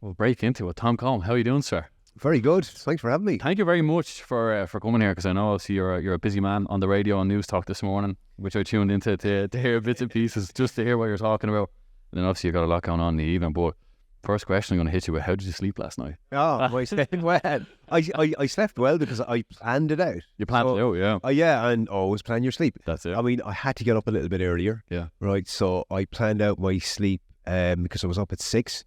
we'll break into it. Tom Coleman, how are you doing, sir? Very good. Thanks for having me. Thank you very much for coming here, because I know obviously you're a busy man on the radio and News Talk this morning, which I tuned into to hear bits and pieces, just to hear what you're talking about. And then obviously you've got a lot going on in the evening. But first question I'm going to hit you with: how did you sleep last night? Oh, I slept well. I slept well because I planned it out. You planned it out, yeah. Yeah, and always plan your sleep. That's it. I mean, I had to get up a little bit earlier. Yeah. Right. So I planned out my sleep because I was up at 6.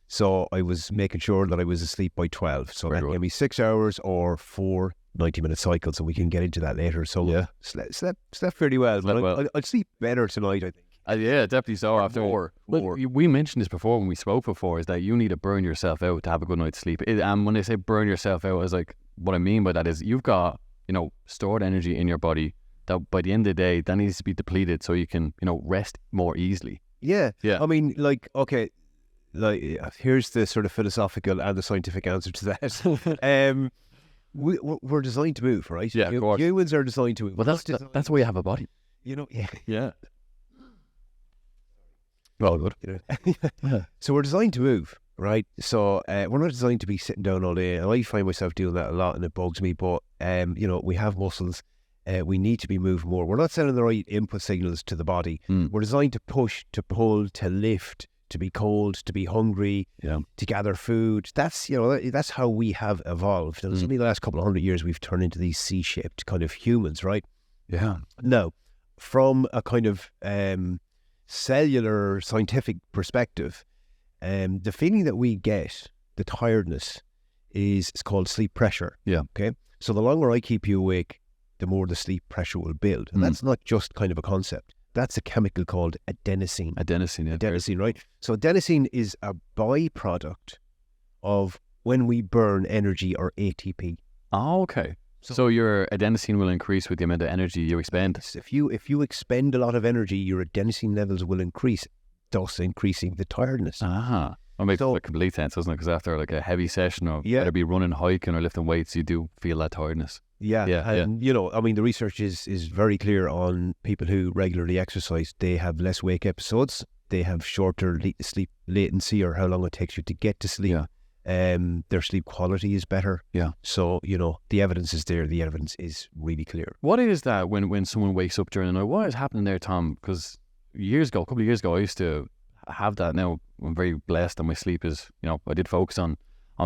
So I was making sure that I was asleep by 12. So that gave me 6 hours or 4 90-minute cycles, and we can get into that later. So yeah, slept fairly well. But I'll sleep better tonight, I think. Yeah, definitely so. After more. We mentioned this before when we spoke before, is that you need to burn yourself out to have a good night's sleep. And when they say burn yourself out, is like, what I mean by that is you've got, stored energy in your body that by the end of the day that needs to be depleted so you can, rest more easily. Yeah. Yeah. I mean, here's the sort of philosophical and the scientific answer to that. We're designed to move, right? Yeah, of course. Humans are designed to move. Well, that's why you have a body. Yeah. Well, good. So we're designed to move, right? So we're not designed to be sitting down all day. And I find myself doing that a lot, and it bugs me. But we have muscles. We need to be moving more. We're not sending the right input signals to the body. We're designed to push, to pull, to lift, to be cold, to be hungry, to gather food. That's that's how we have evolved. And it's only the last couple of 100 years we've turned into these C-shaped kind of humans, right? Yeah. Now, from a kind of cellular scientific perspective, the feeling that we get, the tiredness, it's called sleep pressure. Yeah. Okay. So the longer I keep you awake, the more the sleep pressure will build. And that's not just kind of a concept. That's a chemical called adenosine. Adenosine, right? So adenosine is a byproduct of when we burn energy, or ATP. Oh, okay. So your adenosine will increase with the amount of energy you expend. If you expend a lot of energy, your adenosine levels will increase, thus increasing the tiredness. That makes complete sense, doesn't it? Because after like a heavy session of whether it be running, hiking, or lifting weights, you do feel that tiredness. Yeah. And the research is very clear on people who regularly exercise. They have less wake episodes. They have shorter sleep latency, or how long it takes you to get to sleep. Yeah. Their sleep quality is better. Yeah. So, the evidence is there. The evidence is really clear. What is that when someone wakes up during the night? What is happening there, Tom? Because a couple of years ago, I used to have that. Now I'm very blessed that my sleep is, I did focus on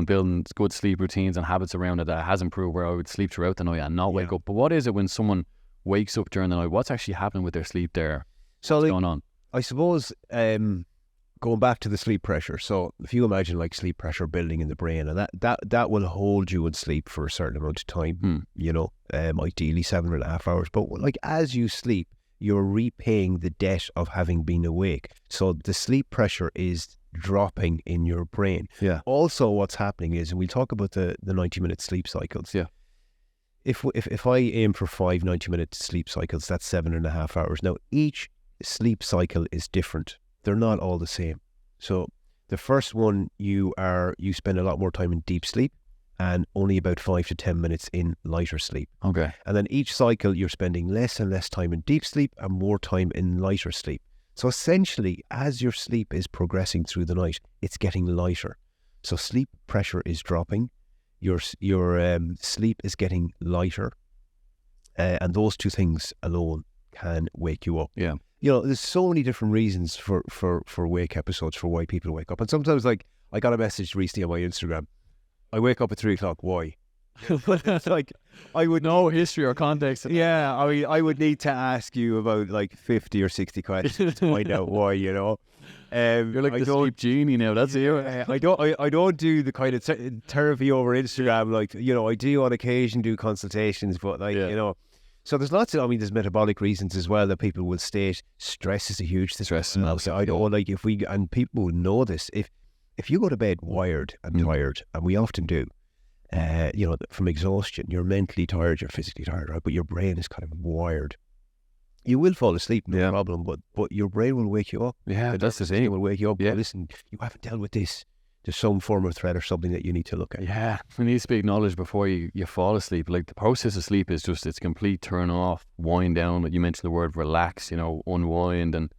building good sleep routines and habits around it. That has improved, where I would sleep throughout the night and not wake up. But what is it when someone wakes up during the night? What's actually happening with their sleep there? What's going on? I suppose, going back to the sleep pressure. So if you imagine like sleep pressure building in the brain, and that will hold you in sleep for a certain amount of time, ideally 7.5 hours. But like as you sleep, you're repaying the debt of having been awake. So the sleep pressure is dropping in your brain. Yeah. Also, what's happening is, and we'll talk about the 90-minute sleep cycles. Yeah. If I aim for 5 90-minute sleep cycles, that's 7.5 hours. Now, each sleep cycle is different. They're not all the same. So the first one, you spend a lot more time in deep sleep, and only about 5 to 10 minutes in lighter sleep. Okay. And then each cycle, you're spending less and less time in deep sleep and more time in lighter sleep. So essentially, as your sleep is progressing through the night, it's getting lighter. So sleep pressure is dropping, your sleep is getting lighter, and those two things alone can wake you up. Yeah. There's so many different reasons for wake episodes, for why people wake up. And sometimes, like, I got a message recently on my Instagram, I wake up at 3 o'clock, why? It's like, I would no history or context. Yeah, I mean, I would need to ask you about like 50 or 60 questions to find out why. You're like the sleep genie now. That's you. I don't do the kind of therapy over Instagram. Like, I do on occasion do consultations, but so there's lots of. There's metabolic reasons as well that people will state. Stress is a huge thing. Stress. I don't like and people will know this. If you go to bed wired and tired, and we often do, from exhaustion, you're mentally tired, you're physically tired, right? But your brain is kind of wired. You will fall asleep, no problem, but your brain will wake you up. Yeah, that's the thing. It will wake you up. Yeah. Listen, you haven't dealt with this. There's some form of threat or something that you need to look at. Yeah, it needs to be acknowledged before you fall asleep. Like the process of sleep is just, it's complete turn off, wind down. You mentioned the word relax, unwind, and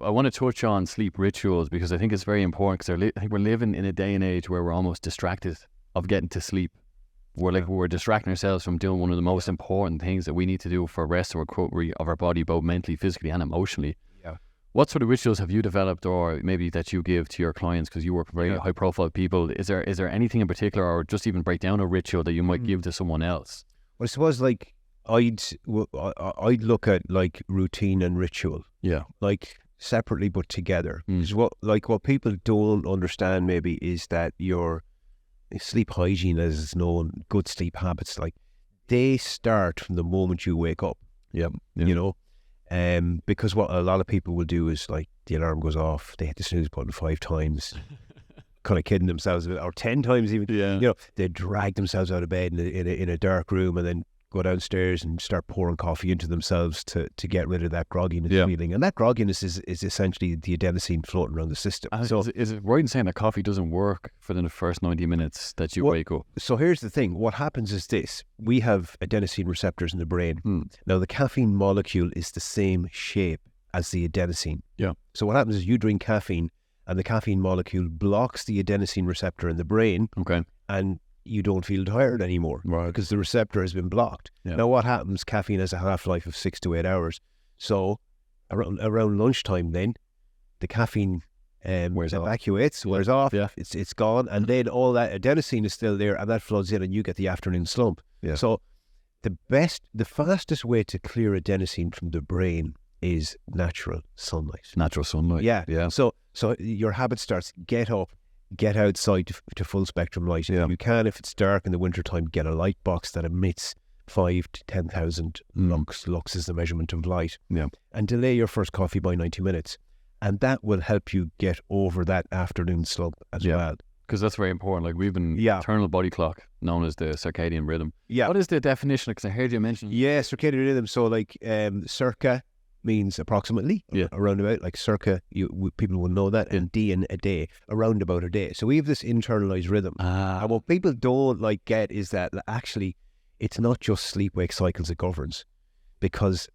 I want to touch on sleep rituals because I think it's very important because I think we're living in a day and age where we're almost distracted of getting to sleep. We're distracting ourselves from doing one of the most important things that we need to do for rest and recovery of our body, both mentally, physically, and emotionally. Yeah. What sort of rituals have you developed, or maybe that you give to your clients because you work with very high-profile people? Is there anything in particular, or just even break down a ritual that you might give to someone else? Well, I suppose like I'd look at like routine and ritual, like separately but together. Because what people don't understand maybe is that your sleep hygiene, as it's known, good sleep habits, like they start from the moment you wake up. You know, because what a lot of people will do is like the alarm goes off, they hit the snooze button 5 times, kind of kidding themselves a bit, or 10 times even. You know, they drag themselves out of bed in a dark room and then go downstairs and start pouring coffee into themselves to get rid of that grogginess feeling. And that grogginess is essentially the adenosine floating around the system. So is it right in saying that coffee doesn't work for the first 90 minutes that you wake up? So here's the thing. What happens is this. We have adenosine receptors in the brain. Now, the caffeine molecule is the same shape as the adenosine. So what happens is you drink caffeine and the caffeine molecule blocks the adenosine receptor in the brain. And you don't feel tired anymore because the receptor has been blocked. Now, what happens? Caffeine has a half-life of 6 to 8 hours. So around lunchtime then, the caffeine wears off, it's gone, and then all that adenosine is still there and that floods in and you get the afternoon slump. So the fastest way to clear adenosine from the brain is natural sunlight. So your habit starts, get up, get outside to full spectrum light. If you can, if it's dark in the wintertime, get a light box that emits 5 to 10,000 lux. Lux is the measurement of light. And delay your first coffee by 90 minutes. And that will help you get over that afternoon slump as well. Because that's very important. Like we've an internal body clock known as the circadian rhythm. What is the definition? Because I heard you mention. Circadian rhythm. So like circa means approximately, around about, like circa, people will know that, and D in a day, around about a day. So we have this internalized rhythm. And what people don't like get is that actually it's not just sleep-wake cycles it governs, because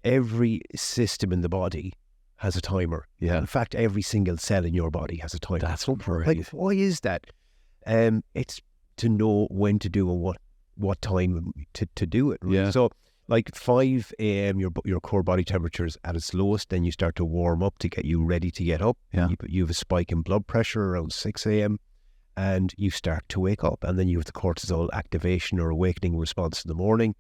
every system in the body has a timer. In fact, every single cell in your body has a timer. That's what like, why is that? It's to know when to do and what time to do it. Right? So like 5 a.m, your core body temperature is at its lowest. Then you start to warm up to get you ready to get up. You have a spike in blood pressure around 6 a.m. and you start to wake up. And then you have the cortisol activation or awakening response in the morning.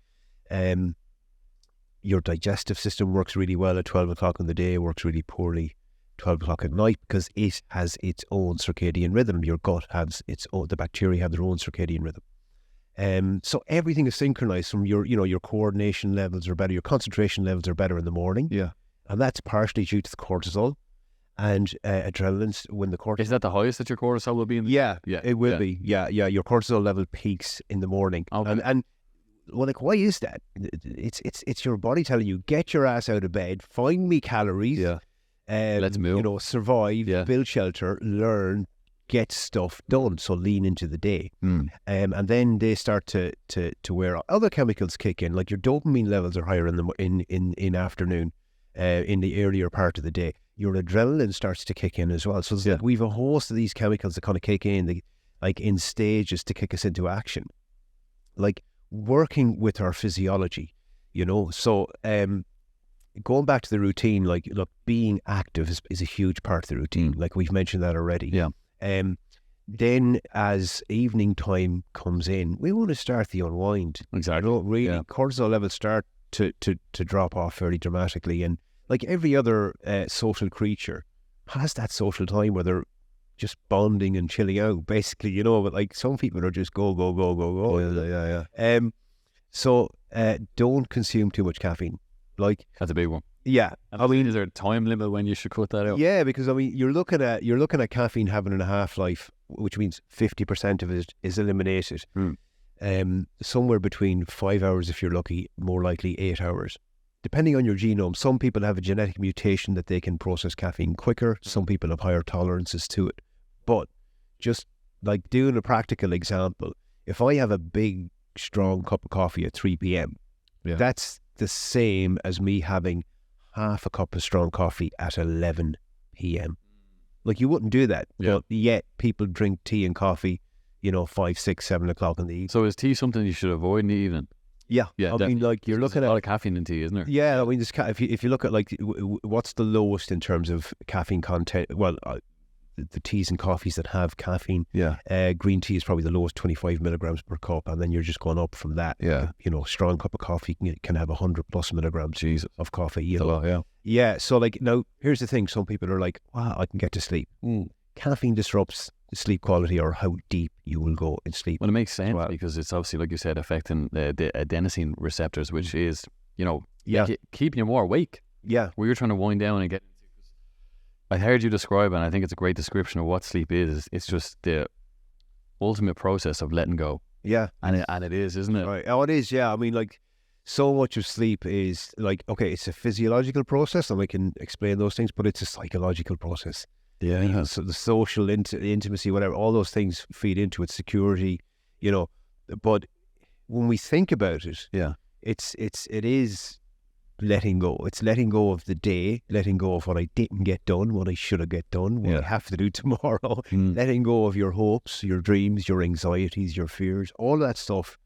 Your digestive system works really well at 12 o'clock in the day, works really poorly 12 o'clock at night because it has its own circadian rhythm. Your gut has its own, the bacteria have their own circadian rhythm. So everything is synchronized from your coordination levels are better, your concentration levels are better in the morning. And that's partially due to the cortisol and adrenaline. When the cortisol... Is that the highest that your cortisol will be in? It will be. Your cortisol level peaks in the morning. And well, like, why is that? It's your body telling you, get your ass out of bed, find me calories. Let's move. Survive, build shelter, learn, get stuff done. So lean into the day. And then they start to wear off. Other chemicals kick in, like your dopamine levels are higher in afternoon, in the earlier part of the day. Your adrenaline starts to kick in as well. So like we've a host of these chemicals that kind of kick in, like in stages to kick us into action. Like working with our physiology, So going back to the routine, like, look, being active is a huge part of the routine. Like we've mentioned that already. Then as evening time comes in, we want to start the unwind. Exactly. Cortisol levels start to drop off fairly dramatically. And like every other social creature has that social time where they're just bonding and chilling out, basically, but like some people are just go. So don't consume too much caffeine. Like that's a big one. And is there a time limit when you should cut that out? Because you're looking at caffeine having a half-life, which means 50% of it is eliminated. Somewhere between 5 hours if you're lucky, more likely 8 hours. Depending on your genome, some people have a genetic mutation that they can process caffeine quicker. Some people have higher tolerances to it. But just like doing a practical example, if I have a big, strong cup of coffee at 3 p.m, that's the same as me having half a cup of strong coffee at 11 p.m. Like, you wouldn't do that, but yet people drink tea and coffee, 5, 6, 7 o'clock in the evening. So is tea something you should avoid in the evening? Yeah. I mean, like, you're looking a at lot of caffeine in tea, isn't there? Yeah, I mean, if you look at like what's the lowest in terms of caffeine content? Well, the teas and coffees that have caffeine. Yeah. Green tea is probably the lowest, 25 milligrams per cup, and then you're just going up from that. Yeah. Strong cup of coffee can have 100 plus milligrams of coffee. That's a lot, yeah. Yeah. So like, now here's the thing: some people are like, "Wow, I can get to sleep." Caffeine disrupts the sleep quality or how deep you will go in sleep. Well, it makes sense because it's obviously, like you said, affecting the adenosine receptors, which is, keeping you more awake. Yeah. Where you're trying to wind down and get. I heard you describe, and I think it's a great description of what sleep is. It's just the ultimate process of letting go. Yeah. And it is, isn't it? Right. Oh, it is. Yeah. I mean, like, so much of sleep is like, okay, it's a physiological process, and I can explain those things, but it's a psychological process. Yeah. So the social intimacy, whatever, all those things feed into it, security, but when we think about it, it is letting go. It's letting go of the day, letting go of what I didn't get done, what I should have get done, what I have to do tomorrow, letting go of your hopes, your dreams, your anxieties, your fears, all that stuff.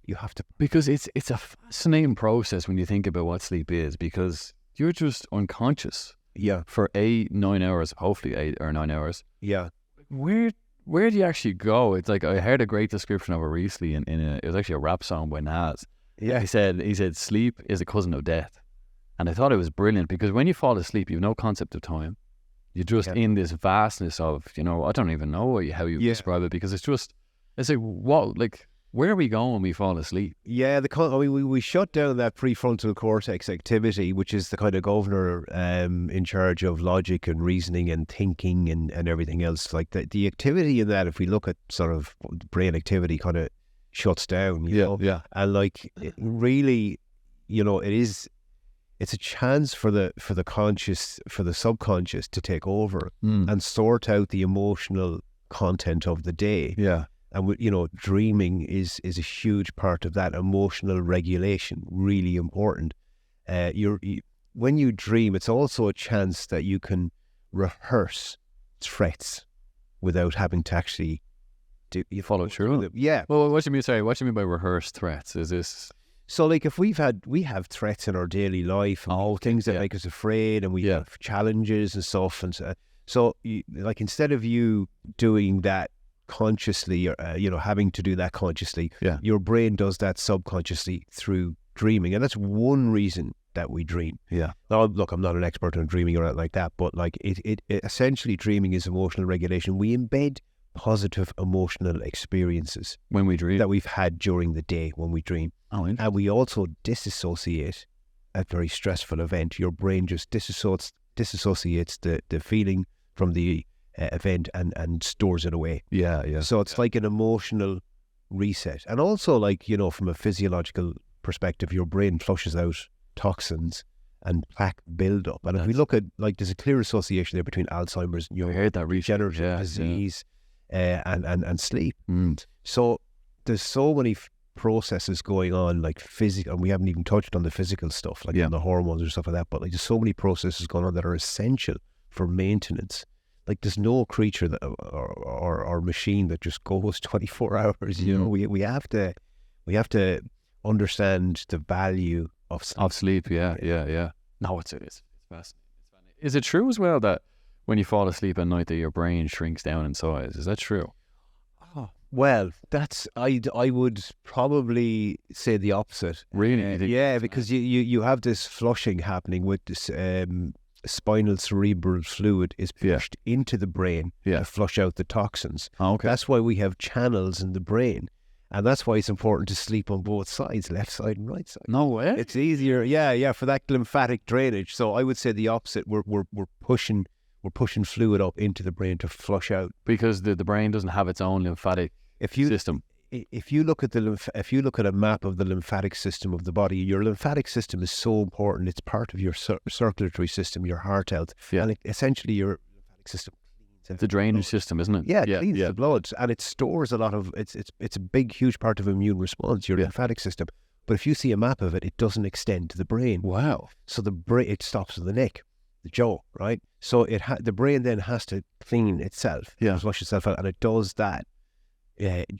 You have to, because it's a fascinating process when you think about what sleep is, because you're just unconscious. Yeah. For 9 hours, hopefully 8 or 9 hours. Yeah. Where do you actually go? It's like, I heard a great description of it recently it was actually a rap song by Nas. Yeah. He said sleep is a cousin of death. And I thought it was brilliant, because when you fall asleep, you have no concept of time. You're just in this vastness of, I don't even know how you describe it, because it's like, where are we going when we fall asleep? Yeah, we shut down that prefrontal cortex activity, which is the kind of governor in charge of logic and reasoning and thinking and everything else. Like the activity in that, if we look at sort of brain activity, kind of shuts down. You know? Yeah. And like, it really, it's a chance for the subconscious to take over and sort out the emotional content of the day. Yeah. And dreaming is a huge part of that emotional regulation, really important. When you dream, it's also a chance that you can rehearse threats without having to actually follow through. Yeah. Well, what do you mean by rehearsed threats? Is this? So like, if we have threats in our daily life, and things that make us afraid, and we have challenges and stuff, and so like, instead of you doing that consciously, having to do that consciously, your brain does that subconsciously through dreaming, and that's one reason that we dream. Yeah. Now, look, I'm not an expert on dreaming or anything like that, but like, it essentially, dreaming is emotional regulation. We embed positive emotional experiences when we dream that we've had during the day when we dream. And we also disassociate a very stressful event. Your brain just disassociates the feeling from the event and stores it away. Yeah. So it's like an emotional reset. And also, like, from a physiological perspective, your brain flushes out toxins and plaque buildup. And if we look at, like, there's a clear association there between Alzheimer's and degenerative disease and sleep. So there's so many processes going on, like physical, and we haven't even touched on the physical stuff, like on the hormones or stuff like that, but like, there's so many processes going on that are essential for maintenance. Like, there's no creature that or machine that just goes 24 hours. We have to understand the value of sleep. Yeah. No, it's fascinating. Is it true as well that when you fall asleep at night that your brain shrinks down in size? Is that true? Well, I would probably say the opposite. Really? Yeah, because you have this flushing happening with this spinal cerebral fluid is pushed into the brain to flush out the toxins. Okay. That's why we have channels in the brain. And that's why it's important to sleep on both sides, left side and right side. No way. It's easier, for that lymphatic drainage. So I would say the opposite. We're pushing fluid up into the brain to flush out, because the brain doesn't have its own lymphatic system. If you look at a map of the lymphatic system of the body, your lymphatic system is so important. It's part of your circulatory system, your heart health, and essentially your lymphatic system. The drainage system, isn't it? Yeah, it cleans the blood, and it stores a lot of. It's a big, huge part of immune response. Your lymphatic system. But if you see a map of it, it doesn't extend to the brain. Wow. So it stops at the neck, the jaw, right? So the brain then has to clean itself, flush itself out, and it does that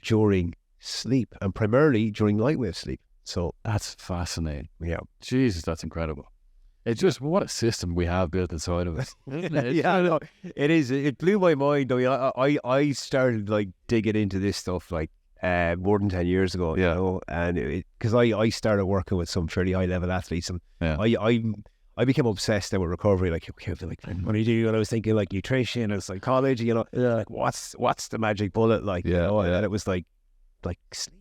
during sleep, and primarily during light wave sleep. So that's fascinating. Yeah. Jesus, that's incredible. It's just what a system we have built inside of us. Isn't it? Yeah, no, it is. It blew my mind. I mean, I started like digging into this stuff like more than 10 years ago, you know, and because I started working with some fairly high level athletes, and I became obsessed with recovery. Like, okay, what do you do? And I was thinking like nutrition and psychology, you know, like what's the magic bullet, like, you know? And it was like sleep.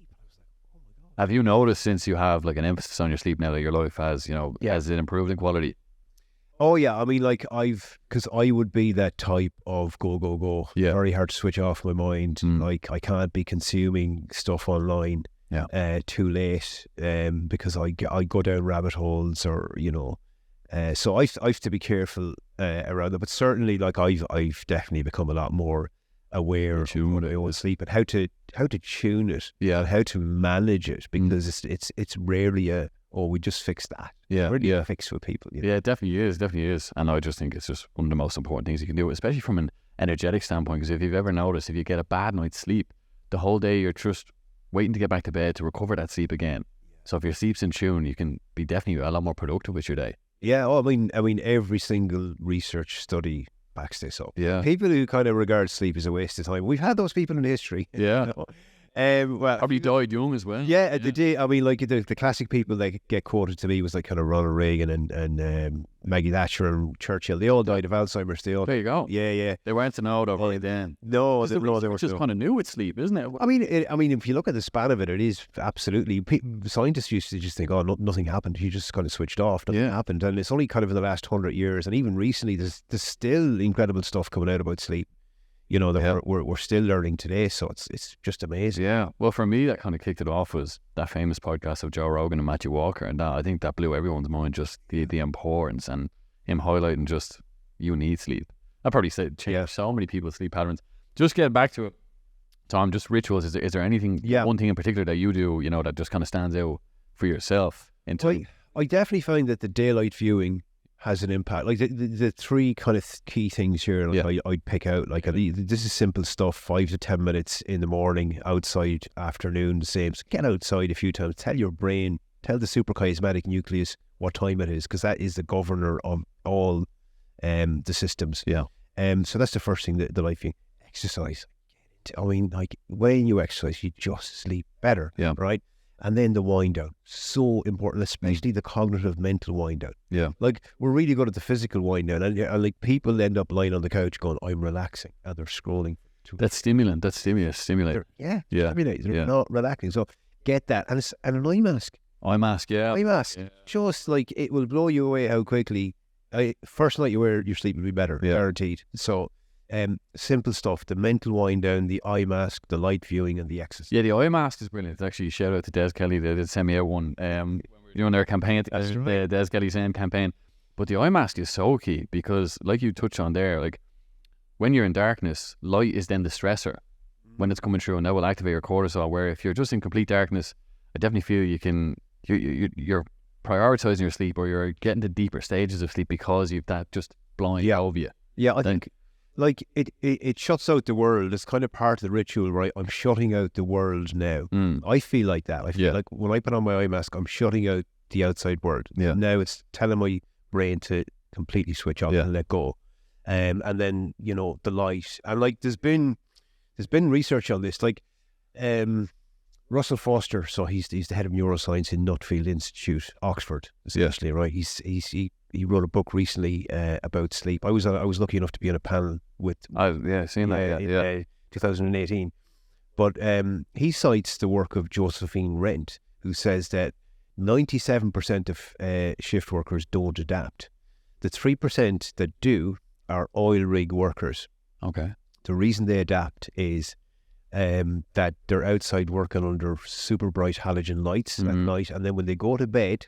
Have you noticed since you have like an emphasis on your sleep now that your life has, you know, has it improved in quality? Oh yeah, I mean, like because I would be that type of go. Yeah. Very hard to switch off my mind. Like I can't be consuming stuff online too late because I go down rabbit holes, or, you know, so I have to be careful around that. But certainly, like I've definitely become a lot more aware of my own sleep and how to tune it, and how to manage it, because it's rarely we just fix that. It's really a fix for people. You know? Yeah, it definitely is. And I just think it's just one of the most important things you can do, especially from an energetic standpoint, because if you've ever noticed, if you get a bad night's sleep, the whole day you're just waiting to get back to bed to recover that sleep again. So if your sleep's in tune, you can be definitely a lot more productive with your day. Yeah, well, I mean, every single research study backs this up. Yeah. People who kind of regard sleep as a waste of time, we've had those people in history. Yeah. You know? Well, probably died young as well. Yeah, they did. I mean, like the classic people that get quoted to me was like kind of Ronald Reagan and Maggie Thatcher and Churchill. They all died of Alzheimer's. There you go. Yeah. They weren't to know though right then. No, they were just kind of new with sleep, isn't it? I mean, if you look at the span of it, it is absolutely. Scientists used to just think, oh, nothing happened. You just kind of switched off. Nothing happened, and it's only kind of in the last 100 years, and even recently, there's still incredible stuff coming out about sleep. You know, that we're still learning today, so it's just amazing. Yeah. Well, for me, that kind of kicked it off was that famous podcast of Joe Rogan and Matthew Walker, and I think that blew everyone's mind, just the importance, and him highlighting just you need sleep. I probably said changed so many people's sleep patterns. Just getting back to it, Tom, just rituals. Is there anything, one thing in particular that you do, you know, that just kind of stands out for yourself? I definitely find that the daylight viewing has an impact. Like the three kind of key things here, like I'd pick out, like this is simple stuff, 5 to 10 minutes in the morning, outside, afternoon, the same. So get outside a few times, tell your brain, tell the suprachiasmatic nucleus what time it is, because that is the governor of all the systems. Yeah. So that's the first thing, the life thing. Exercise. I mean, like when you exercise, you just sleep better. Yeah. Right? And then the wind down, so important, especially the cognitive mental wind down. Yeah. Like we're really good at the physical wind down, and like people end up lying on the couch going, I'm relaxing, and they're scrolling. That's stimulant. That's stimulate. They're not relaxing. So get that. And an eye mask. Eye mask, Eye mask. Yeah. Just like it will blow you away how quickly. First night you wear, your sleep will be better, guaranteed. So simple stuff, the mental wind down, the eye mask, the light viewing, and the exercise. Yeah, the eye mask is brilliant. Actually, shout out to Des Kelly. They did send me out one when we were doing their campaign, the Des Kelly's campaign. But the eye mask is so key, because like you touched on there, like when you're in darkness, light is then the stressor when it's coming through, and that will activate your cortisol, where if you're just in complete darkness, I definitely feel you're prioritizing your sleep, or you're getting to deeper stages of sleep because you've that just blind over you. Yeah, I think like it shuts out the world. It's kind of part of the ritual, right? I'm shutting out the world now. I feel like that. I feel like when I put on my eye mask, I'm shutting out the outside world. Yeah. Now it's telling my brain to completely switch off and let go. And then, you know, the light. And like there's been research on this. Like Russell Foster, so he's the head of neuroscience in Nutfield Institute, Oxford, essentially, right? He wrote a book recently about sleep. I was lucky enough to be on a panel with. Seen that. In 2018, but he cites the work of Josephine Rent, who says that 97% of shift workers don't adapt. The 3% that do are oil rig workers. Okay. The reason they adapt is that they're outside working under super bright halogen lights at night, and then when they go to bed,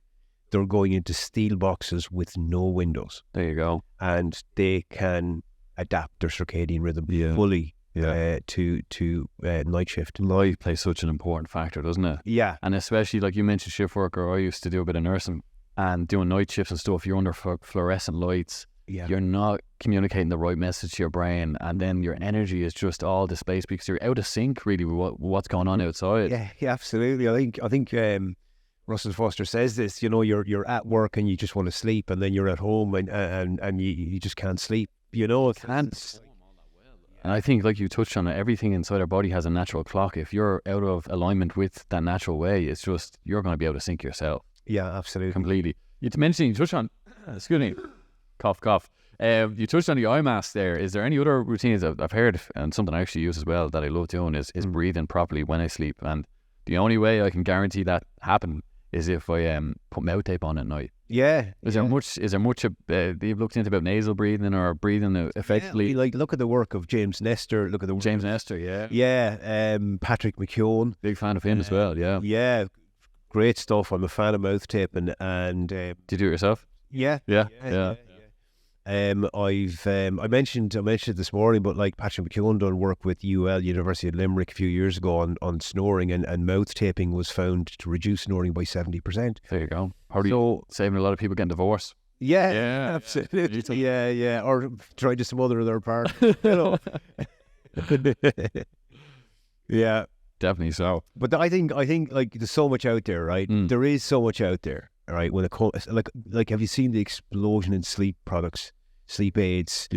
they're going into steel boxes with no windows. There you go. And they can adapt their circadian rhythm fully to night shift. Light plays such an important factor, doesn't it? Yeah. And especially, like you mentioned, shift worker. I used to do a bit of nursing and doing night shifts and stuff. You're under fluorescent lights. Yeah. You're not communicating the right message to your brain, and then your energy is just all displaced because you're out of sync really with what's going on outside. Yeah, absolutely. I think Russell Foster says this. You're at work and you just want to sleep, and then you're at home and you just can't sleep. Can't. And I think, like you touched on it, everything inside our body has a natural clock. If you're out of alignment with that natural way, it's just you're going to be able to sync yourself. Yeah, absolutely. Completely. You touched on, excuse me, cough. You touched on the eye mask there. Is there any other routines I've heard, and something I actually use as well that I love doing is breathing properly when I sleep. And the only way I can guarantee that happen is if I put mouth tape on at night. Yeah. Is there much you've looked into about nasal breathing or breathing effectively? Like look at the work of James Nestor. Look at the work James Nestor, yeah. Yeah. Patrick McKeown. Big fan of him as well, yeah. Yeah. Great stuff. I'm a fan of mouth tape and do you do it yourself? Yeah. I mentioned it this morning, but like Patrick McKeown done work with UL, University of Limerick, a few years ago on snoring, and mouth taping was found to reduce snoring by 70%. There you go. Saving a lot of people getting divorced. Yeah, absolutely. Yeah. Or trying to smother their partner. Yeah, definitely so. But I think like there's so much out there, right? There is so much out there. All right, when it comes, like, have you seen the explosion in sleep products, sleep aids,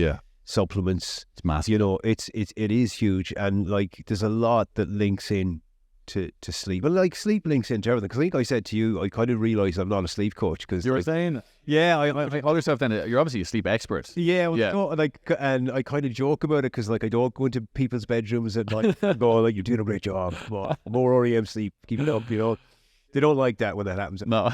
supplements? It's massive. It is huge, and like, there's a lot that links in to sleep, and like sleep links into everything. Because I think I said to you, I kind of realised I'm not a sleep coach because you were saying, I call yourself then. You're obviously a sleep expert. Yeah, and I kind of joke about it because like I don't go into people's bedrooms at night and go like, you're doing a great job, more REM sleep, keep it up, They don't like that when that happens. No.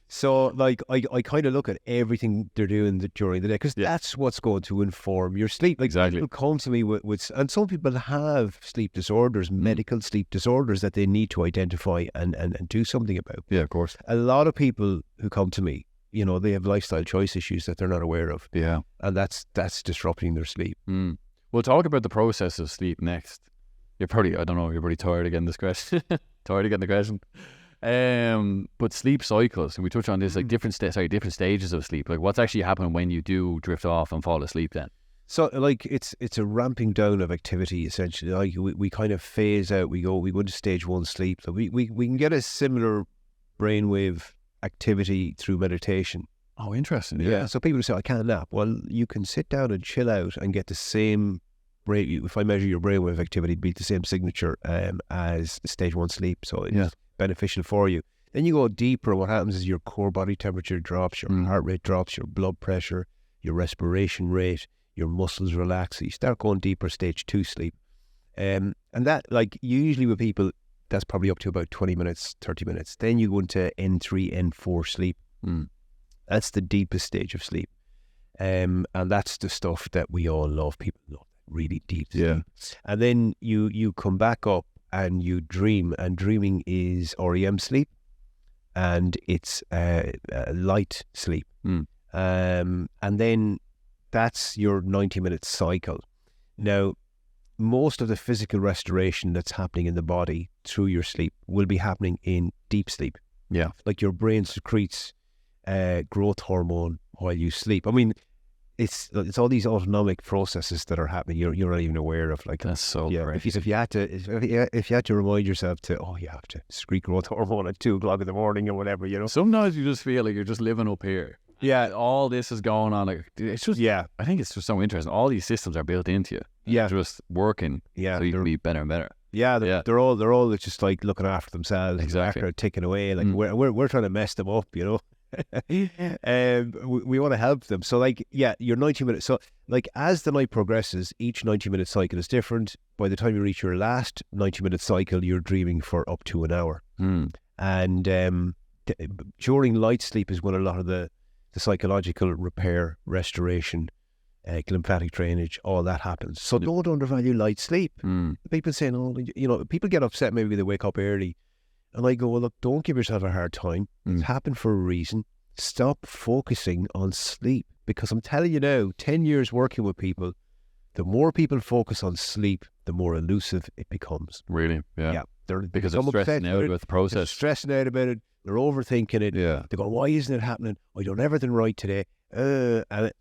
So, like, I kind of look at everything they're doing during the day because that's what's going to inform your sleep. Like, exactly. People come to me with, and some people have sleep disorders, medical sleep disorders that they need to identify and do something about. Yeah, of course. A lot of people who come to me, they have lifestyle choice issues that they're not aware of. Yeah. And that's disrupting their sleep. We'll talk about the process of sleep next. You're probably tired of getting this question. Tired of getting the question. But sleep cycles, and we touch on this, like different stages of sleep. Like, what's actually happening when you do drift off and fall asleep then? So, like, it's a ramping down of activity, essentially. Like, we kind of phase out. We go into stage 1 sleep. So we can get a similar brainwave activity through meditation. Oh, interesting. Yeah. So people say, I can't nap. Well, you can sit down and chill out and get the same brain. If I measure your brainwave activity, it'd be the same signature as stage 1 sleep. So it's beneficial for you. Then you go deeper. What happens is your core body temperature drops, your heart rate drops, your blood pressure, your respiration rate, your muscles relax. So you start going deeper, stage 2 sleep. And that, like, usually with people, that's probably up to about 20 minutes, 30 minutes. Then you go into N3, N4 sleep. That's the deepest stage of sleep. And that's the stuff that we all love. People love really deep sleep. And then you come back up and you dream, and dreaming is REM sleep, and it's light sleep. And then that's your 90-minute cycle. Now, most of the physical restoration that's happening in the body through your sleep will be happening in deep sleep. Yeah. Like, your brain secretes growth hormone while you sleep. I mean, it's all these autonomic processes that are happening you're not even aware of. Like, that's so great. If you had to remind yourself to, you have to secrete growth hormone at 2 o'clock in the morning or whatever, Sometimes you just feel like you're just living up here. Yeah. All this is going on. Like, it's just, I think it's just so interesting. All these systems are built into you. Yeah. They're just working. Yeah. So you can be better and better. Yeah. They're all just like looking after themselves. Exactly. They're ticking away. Like, we're trying to mess them up, we want to help them. So, like, your 90 minutes. So, like, as the night progresses, each 90-minute cycle is different. By the time you reach your last 90-minute cycle, you're dreaming for up to an hour. And during light sleep is when a lot of the psychological repair, restoration, lymphatic drainage, all that happens. So don't undervalue light sleep. People saying, people get upset maybe they wake up early. And I go, well, look, don't give yourself a hard time. It's happened for a reason. Stop focusing on sleep. Because I'm telling you now, 10 years working with people, the more people focus on sleep, the more elusive it becomes. Really? Yeah. Yeah. Because they're stressing out with the process. They're stressing out about it. They're overthinking it. Yeah. They go, why isn't it happening? I done everything right today. And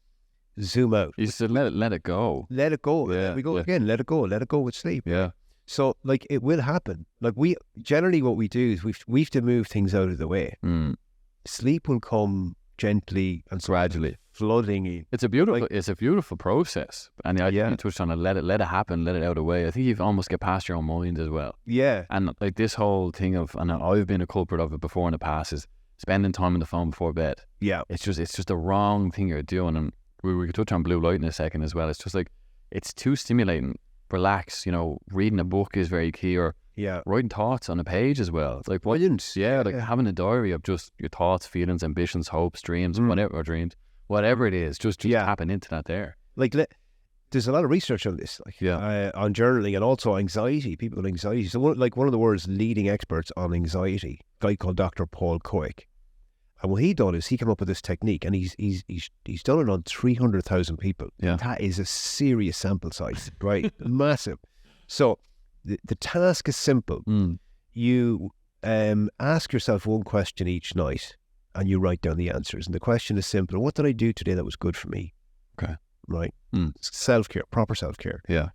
zoom out. You just let it go. Let it go. Yeah, We go yeah. again. Let it go. Let it go with sleep. Yeah. So, like, it will happen. Like, we generally what we do is we've to move things out of the way. Sleep will come gently and Gradually. flooding in. It's a beautiful process. And I think you touched on it. Let it happen. Let it out of the way. I think you almost get past your own mind as well. Yeah. And like this whole thing of, and I've been a culprit of it before in the past, is spending time on the phone before bed. Yeah. It's just the wrong thing you're doing. And we could touch on blue light in a second as well. It's just like, it's too stimulating. Relax, reading a book is very key, or writing thoughts on a page as well. It's like, brilliant. Having a diary of just your thoughts, feelings, ambitions, hopes, dreams, whatever it is, just tapping into that there. Like, there's a lot of research on this, on journaling and also anxiety, people with anxiety. So one of the world's leading experts on anxiety, a guy called Dr. Paul Koik. And what he done is he came up with this technique, and he's done it on 300,000 people. Yeah. That is a serious sample size, right? Massive. So the task is simple. You ask yourself one question each night, and you write down the answers. And the question is simple: what did I do today that was good for me? Okay. Right. Self-care, proper self-care. Yeah.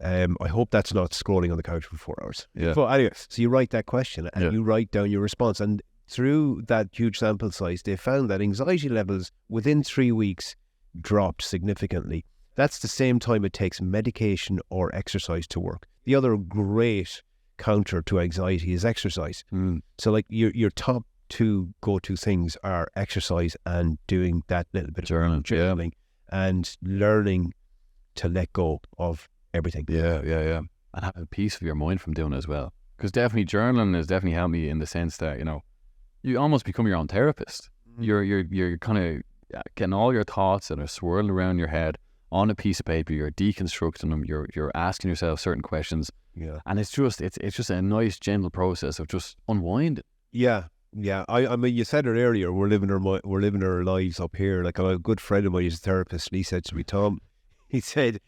I hope that's not scrolling on the couch for 4 hours. Yeah. But anyway, so you write that question and you write down your response. And through that huge sample size, they found that anxiety levels within 3 weeks dropped significantly. That's the same time it takes medication or exercise to work. The other great counter to anxiety is exercise. So like your top two go-to things are exercise and doing that little bit of journaling and learning to let go of everything. Yeah. And having peace of your mind from doing it as well. Because definitely journaling has definitely helped me in the sense that, you almost become your own therapist. You're kind of getting all your thoughts that are swirling around your head on a piece of paper. You're deconstructing them. You're asking yourself certain questions. Yeah. And it's just a nice, gentle process of just unwinding. Yeah. I mean, you said it earlier. We're living our lives up here. Like, a good friend of mine is a therapist, and he said to me, Tom, he said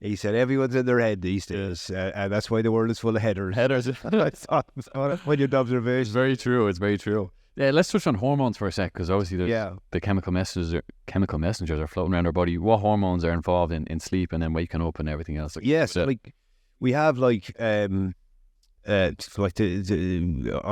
everyone's in their head these days, and that's why the world is full of headers. I thought when your observation. It's very true. It's very true. Yeah, let's touch on hormones for a sec, because obviously there's the chemical messengers are floating around our body. What hormones are involved in sleep and then waking up and everything else? Yes, like we have on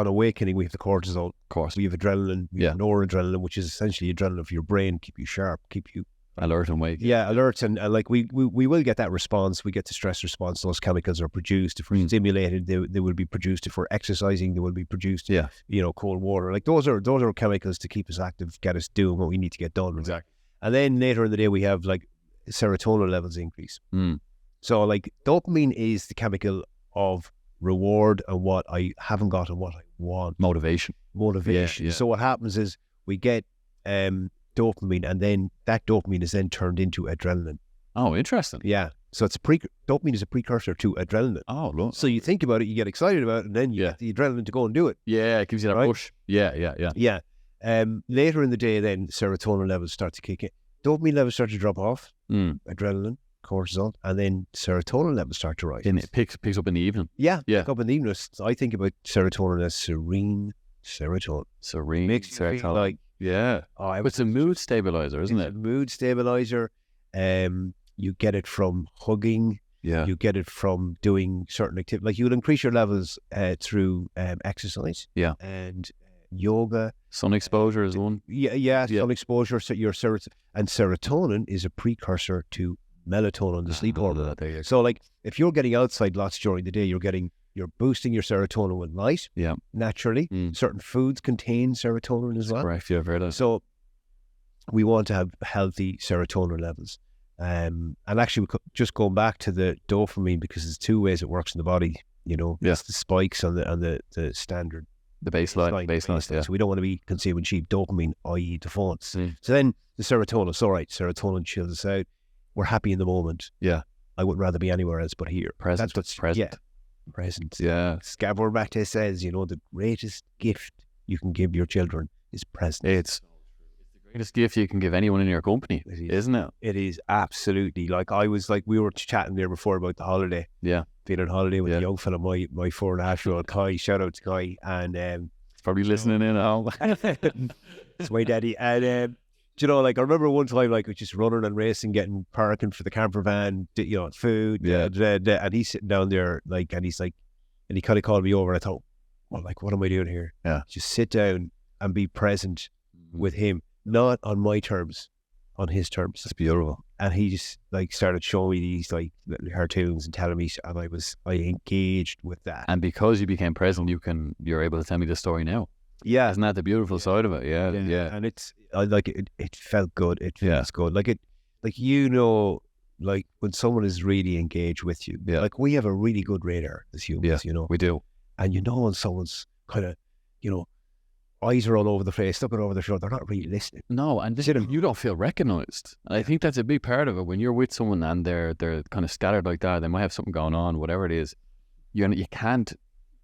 awakening we have the cortisol. Of course. We have adrenaline. We have noradrenaline, which is essentially adrenaline for your brain, keep you sharp, keep you alert and wake. Yeah, alert, and like we will get that response. We get the stress response. Those chemicals are produced. If we're stimulated, they will be produced. If we're exercising, they will be produced. Yeah, cold water. Like those are chemicals to keep us active, get us doing what we need to get done. Exactly. And then later in the day, we have like serotonin levels increase. So like dopamine is the chemical of reward and what I haven't got and what I want. Motivation. Yeah. So what happens is we get dopamine, and then that dopamine is then turned into adrenaline. Oh, interesting. Yeah. So dopamine is a precursor to adrenaline. Oh, look. So you think about it, you get excited about it, and then you get the adrenaline to go and do it. Yeah, it gives you that push. Yeah. Later in the day, then serotonin levels start to kick in. Dopamine levels start to drop off. Adrenaline, cortisol, and then serotonin levels start to rise. And it picks up in the evening. Yeah. Pick up in the evening. I think about serotonin as serene serotonin. Makes you feel like. Yeah. It's a mood stabilizer, isn't it? It's a mood stabilizer. You get it from hugging. Yeah. You get it from doing certain activities. Like you'll increase your levels through exercise. Yeah. And yoga. Sun exposure is one. Yeah. Sun exposure. So your serotonin is a precursor to melatonin, the sleep hormone. So like if you're getting outside lots during the day, you're boosting your serotonin with light. Yeah. Naturally. Certain foods contain serotonin as well. Correct. Yeah, I've heard that. So we want to have healthy serotonin levels. And actually, just going back to the dopamine, because there's two ways it works in the body. It's the spikes on the standard. The baseline. Yeah. So we don't want to be consuming cheap dopamine, i.e. the phones. So then the serotonin. So serotonin chills us out. We're happy in the moment. Yeah. I wouldn't rather be anywhere else but here. Present. That's what's present. Yeah. Present. Yeah. Gabor Mate says, the greatest gift you can give your children is presence. It's greatest gift you can give anyone in your company, isn't it? It is absolutely. Like I was like, we were chatting there before about the holiday. Yeah. Being on holiday with a young fella, my 4.5-year-old Kai, shout out to Kai. And it's probably listening in at home. It's my daddy. And like I remember one time, like, we were just running and racing, getting parking for the camper van, food. And he's sitting down there, like, and he's like, and he kind of called me over. And I thought, well, like, what am I doing here? Yeah. Just sit down and be present with him, not on my terms, on his terms. It's beautiful. And he just like started showing me these like little cartoons and telling me, and I engaged with that. And because you became present, you're able to tell me the story now. Yeah, isn't that the beautiful side of it? Yeah. And it's like it felt good. It feels good. Like like when someone is really engaged with you. Yeah. Like we have a really good radar as humans. We do. And when someone's kind of eyes are all over the place, looking over their shoulder, they're not really listening. No, and you don't feel recognized. And I think that's a big part of it. When you're with someone and they're kind of scattered like that, they might have something going on, whatever it is, you can't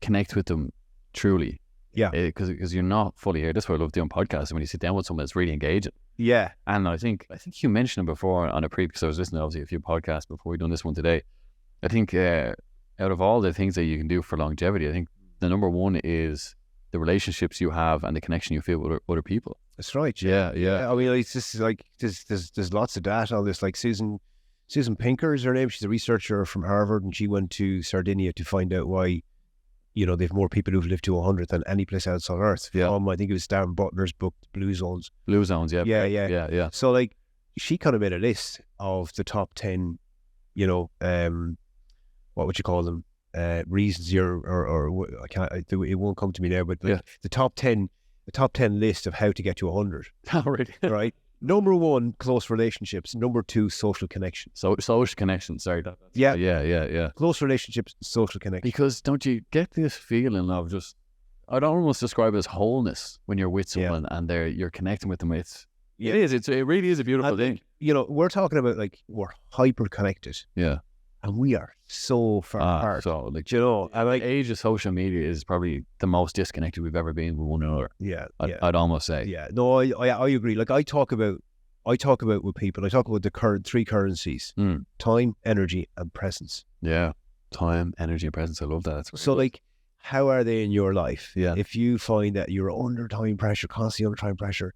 connect with them truly. Yeah. Because you're not fully here. That's why I love doing podcasts. When you sit down with someone that's really engaging. Yeah. And I think you mentioned it before on a because I was listening to obviously a few podcasts before we done this one today. I think out of all the things that you can do for longevity, I think the number one is the relationships you have and the connection you feel with other people. That's right. Yeah. I mean, it's just like there's lots of data on this. Like Susan Pinker is her name. She's a researcher from Harvard, and she went to Sardinia to find out why, they've more people who've lived to 100 than any place else on Earth. Yeah. I think it was Darren Butler's book, Blue Zones. Blue Zones, yeah. Yeah. So like, she kind of made a list of the top 10, what would you call them? Reasons or I can't. It won't come to me now. But like the top 10 list of how to get to 100. Oh, really? Right. Number 1, close relationships. Number 2, social connection. So social connection. Sorry. Yeah. Close relationships, social connection. Because don't you get this feeling of just? I'd almost describe it as wholeness when you're with someone and you're connecting with them. It really is a beautiful thing. We're talking about like we're hyper connected. Yeah. And we are so far apart. So, and like age of social media is probably the most disconnected we've ever been with one another. Yeah, I'd almost say. Yeah, no, I agree. Like I talk about with people. I talk about the three currencies: time, energy, and presence. Yeah, time, energy, and presence. I love that. So, like, how are they in your life? Yeah. If you find that you're under time pressure, constantly under time pressure,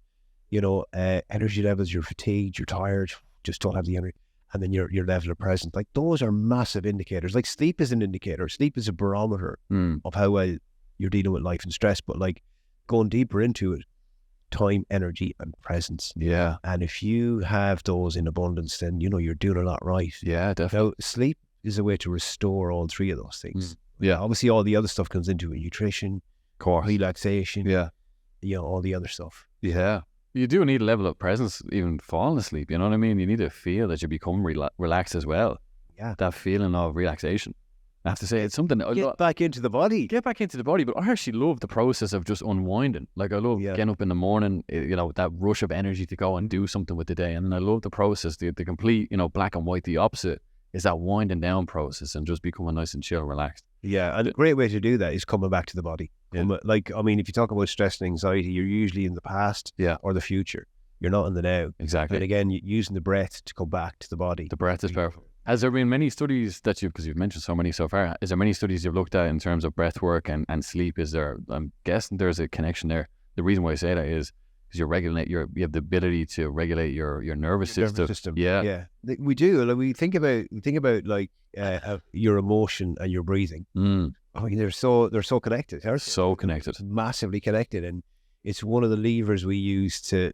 energy levels, you're fatigued, you're tired, just don't have the energy. And then your level of presence, like those are massive indicators. Like sleep is an indicator. Sleep is a barometer of how well you're dealing with life and stress. But like going deeper into it, time, energy, and presence. Yeah. And if you have those in abundance, then you're doing a lot right. Yeah, definitely. Now, sleep is a way to restore all three of those things. Yeah. Obviously, all the other stuff comes into it: nutrition, relaxation. Yeah. All the other stuff. Yeah. You do need a level of presence, even falling asleep. You know what I mean? You need to feel that you become relaxed as well. Yeah. That feeling of relaxation. I have to say, it's something that Get back into the body. Get back into the body. But I actually love the process of just unwinding. Like, I love getting up in the morning, that rush of energy to go and do something with the day. And then I love the process, the complete, black and white. The opposite is that winding down process and just becoming nice and chill, relaxed. Yeah, and a great way to do that is coming back to the body. Yeah. Like, I mean, if you talk about stress and anxiety, you're usually in the past or the future. You're not in the now. Exactly. And again, using the breath to come back to the body. The breath is powerful. Has there been many studies because you've mentioned so many so far, is there many studies you've looked at in terms of breath work and sleep? I'm guessing there's a connection there. The reason why I say that is because you have the ability to regulate your nervous system. Yeah. We do. Like, we think about like your emotion and your breathing. I mean, they're so connected. They're so connected, massively connected, and it's one of the levers we use to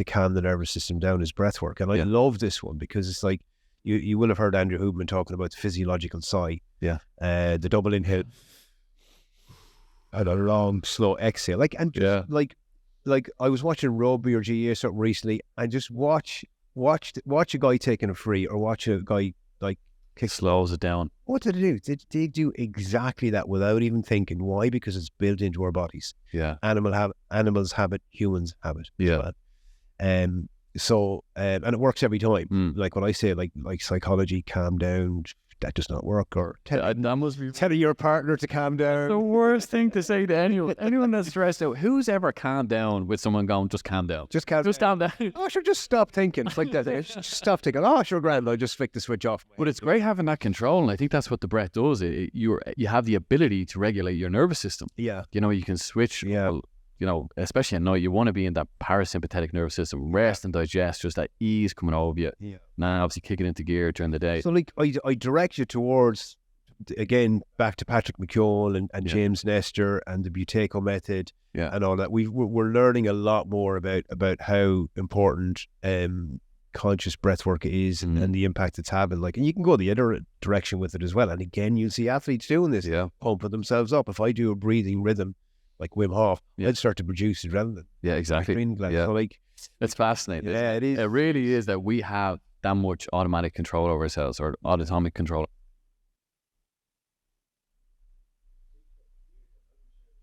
calm the nervous system down is breath work. And I love this one because it's like you will have heard Andrew Huberman talking about the physiological sigh. Yeah. The double inhale and a long slow exhale. Like I was watching rugby or GA or something recently, and just watch a guy taking a free or watch a guy like slows it down. What did they do? They do exactly that without even thinking. Why? Because it's built into our bodies. Yeah. Animals have it, humans have it. Yeah. And it works every time. Like when I say like psychology, calm down, that does not work, or That must be telling your partner to calm down. the worst thing to say to anyone that's stressed out. Who's ever calmed down with someone going, just calm down? Just calm down. Oh, sure, just stop thinking. It's like that. Just stop thinking. Oh, sure, grand. I'll just flick the switch off. But it's great having that control, and I think that's what the breath does. You have the ability to regulate your nervous system. Yeah. You know, you can switch. Yeah. You know, especially at night, you want to be in that parasympathetic nervous system, rest and digest, just that ease coming over you. Yeah. Now, obviously, kicking into gear during the day. So, like, I direct you towards, again, back to Patrick McKeown and James Nestor and the Buteyko method and all that. We're learning a lot more about how important conscious breath work is and the impact it's having. Like, and you can go the other direction with it as well. And again, you'll see athletes doing this, pumping themselves up. If I do a breathing rhythm like Wim Hof, I'd start to produce adrenaline. Yeah, exactly. So, like, it's fascinating. Yeah, it is. It really is that we have that much automatic control over ourselves, or autonomic control.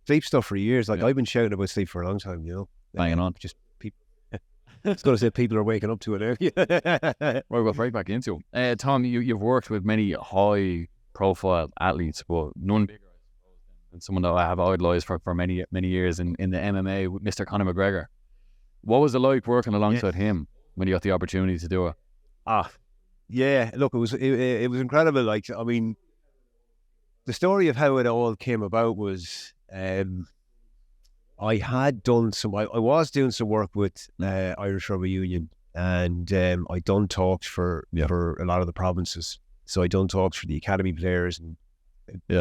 Sleep stuff for years. Like, I've been shouting about sleep for a long time, you know. Banging on. Just people. I was going to say people are waking up to it now. We'll go right back into it. Tom, you've worked with many high-profile athletes, but none bigger, I suppose, than someone that I have idolized for many years in the MMA, with Mr. Conor McGregor. What was it like working alongside him when you got the opportunity to do it? Yeah, look, it was incredible. Like, I mean, the story of how it all came about was I had done some. I was doing some work with Irish Rugby Union, and I done talks for a lot of the provinces. So I done talks for the academy players, and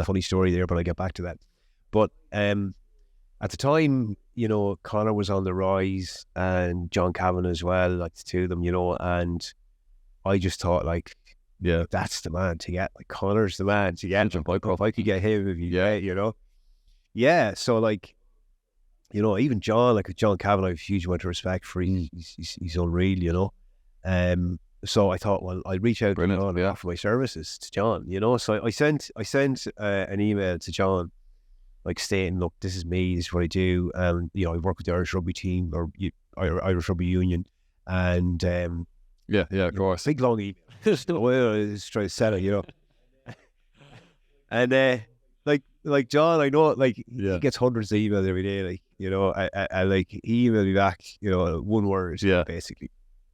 funny story there, but I get back to that. But at the time, you know, Conor was on the rise, and John Kavanagh as well, like the two of them, you know, and I just thought, like, that's the man to get. Like, Conor's the man to get. If I could get him, you know. Yeah, so, like, you know, even John, like John Kavanagh, I have a huge amount of respect for. He's unreal, you know. So I thought, well, I'd reach out to John and offer my services to John, you know. So I sent an email to John, like, stating, look, this is me, this is what I do. You know, I work with the Irish Rugby team, or Irish Rugby Union, and of course, big long email. Well, I was trying to sell it, you know. And like John, I know, like, he gets hundreds of emails every day, like, you know. I like, he emailed me back, you know, one word, basically,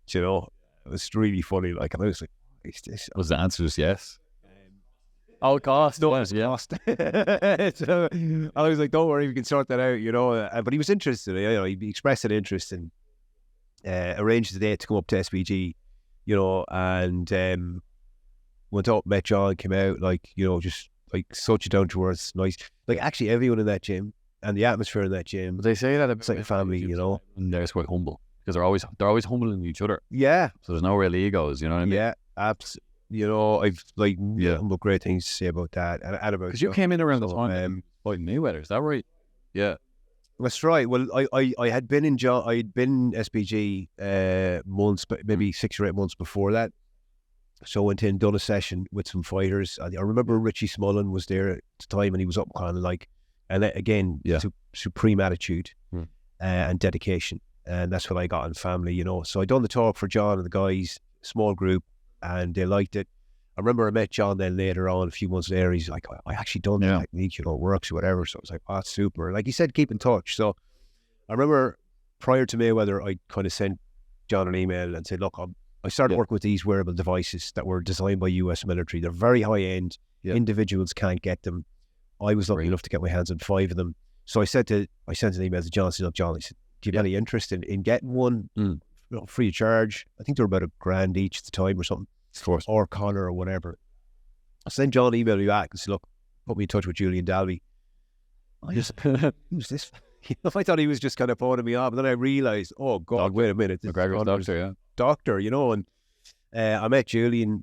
you know. It was really funny, like, and I was like, what's this? Was the answer just yes? All cost. No, it's cost. So I was like, don't worry, we can sort that out, you know. But he was interested, you know, he expressed an interest and arranged the date to come up to SBG, you know, and went up, met John, came out, like, you know, just like such a down to earth, nice. Like, actually, everyone in that gym and the atmosphere in that gym, they say that it's like a family, you know. And they're quite humble because they're always humbling each other. Yeah. So there's no real egos, you know what I mean? Yeah, absolutely. You know, I've like great things to say about that and about. Because you came in around the time fighting Mayweather, is that right? Yeah, that's right. Well, I had been in SPG months, but maybe 6 or 8 months before that. So I went in, done a session with some fighters. I remember Richie Smullen was there at the time, and he was up kind of like, and again, supreme attitude and dedication, and that's what I got in family, you know. So I done the talk for John and the guys, small group, and they liked it. I remember I met John then later on, a few months later. He's like, I actually done the technique, you know, it works or whatever. So I was like, oh, that's super. Like he said, keep in touch. So I remember prior to Mayweather, I kind of sent John an email and said, look, I started working with these wearable devices that were designed by US military. They're very high end. Individuals can't get them. I was lucky enough to get my hands on 5 of them. So I sent an email to John. I said, look, John, I said, do you have any interest in getting one free of charge? I think they were about $1,000 each at the time or something. Or Conor or whatever. I sent John an email me back and said, look, put me in touch with Julian Dalby. I just, who's this? I thought he was just kind of phoning me off, and then I realised, oh God, wait a minute, McGregor's doctor, you know. And I met Julian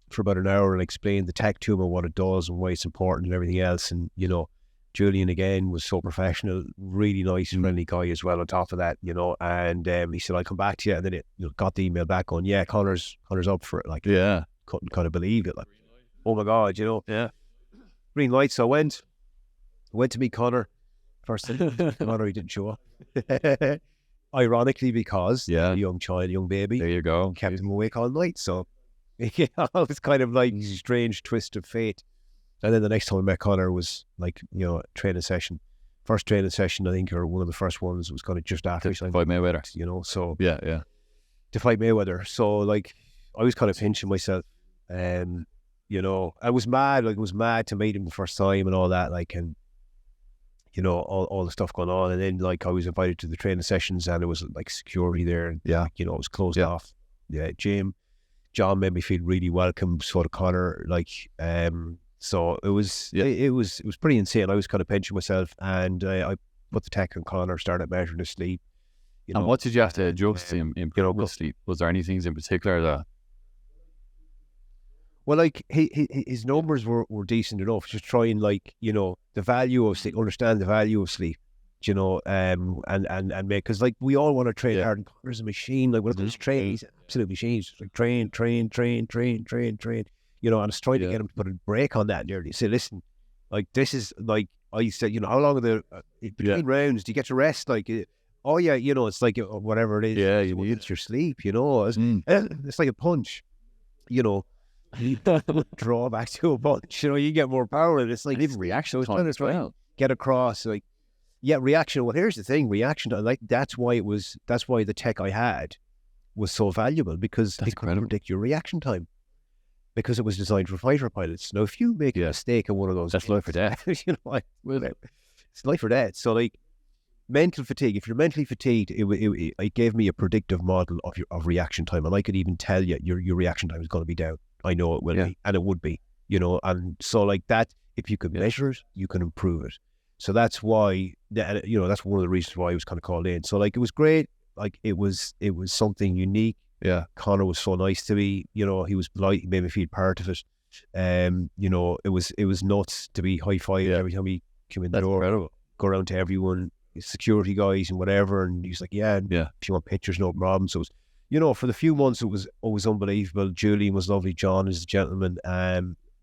for about an hour and explained the tech to him and what it does and why it's important and everything else. And, you know, Julian again was so professional, really nice, friendly guy as well on top of that, you know. And he said, I'll come back to you. And then it got the email back on, Conor's up for it. Like, couldn't kind of believe it. Like, oh my God, you know. Yeah. Green light. So I went to meet Conor. First thing, Conor, he didn't show up. Ironically, because a young child, young baby. There you go. Kept him awake all night. So Yeah, it was kind of like strange twist of fate. And then the next time I met Conor was like, you know, training session. First training session, I think, or one of the first ones was kind of just after To fight Mayweather. you know, so Yeah. to fight Mayweather. So like I was kind of pinching myself. You know, I was mad, like I was mad to meet him the first time and all that, like, and you know, all the stuff going on. And then like I was invited to the training sessions and it was like security there and you know, it was closed off. Yeah, John made me feel really welcome, so did Conor, like, so it was it was pretty insane. I was kind of pinching myself, and I put the tech on Conor, started measuring his sleep. You know, And what did you have to adjust to improve with sleep? Was there any things in particular that? well, like his numbers were decent enough. Just trying, like, you know, the value of sleep, understand the value of sleep. You know, and make, because like we all want to train hard, and Conor's a machine. Like when it comes to training, he's an absolute machine. He's just like train. You know, and I was trying to get him to put a break on that nearly. Say, listen, like this is like I said, you know, how long are the between rounds? Do you get to rest? Like, oh yeah, you know, it's like whatever it is. Yeah, you need it's your sleep. You know, it's like a punch. You know, you draw back to a punch. You know, you get more power, and it's like even reaction time as well. Get across, like. Yeah, reaction. Well, here's the thing: reaction. Like that's why the tech I had was so valuable, because it could predict your reaction time, because it was designed for fighter pilots. Now, if you make a mistake in one of those, that's life or death. You know, it's life or death. So, like mental fatigue. If you're mentally fatigued, it gave me a predictive model of reaction time, and I could even tell you your reaction time is going to be down. I know it will be, and it would be. You know, and so like that, if you could measure it, you can improve it. So that's why, you know, that's one of the reasons why I was kind of called in. So like, it was great. Like it was something unique. Yeah. Conor was so nice to me. You know, he was polite. He made me feel part of it. You know, it was nuts to be high-fived every time he came in the door. Incredible. Go around to everyone, security guys and whatever. And he's like, if you want pictures, no problem. So it was, you know, for the few months, it was always unbelievable. Julian was lovely. John is a gentleman.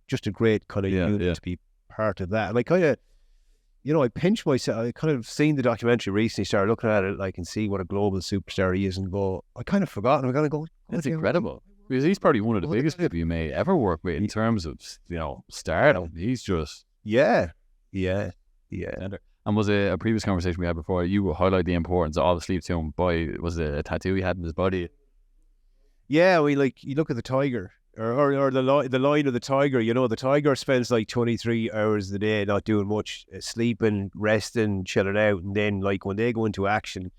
Just a great kind of unit to be part of that. And I kind of, you know, I pinched myself. I kind of seen the documentary recently, started looking at it, like, and see what a global superstar he is, and go, I kind of forgot. I'm kind of going, that's incredible. Because he's probably one of the biggest people you may ever work with in terms of, you know, stardom. He's just... Yeah. And was a previous conversation we had before, you highlight the importance of all the sleep to him by, was it a tattoo he had in his body? Yeah, like, you look at the tiger. Or the line of the tiger, you know, the tiger spends like 23 hours a day not doing much, sleeping, resting, chilling out, and then like when they go into action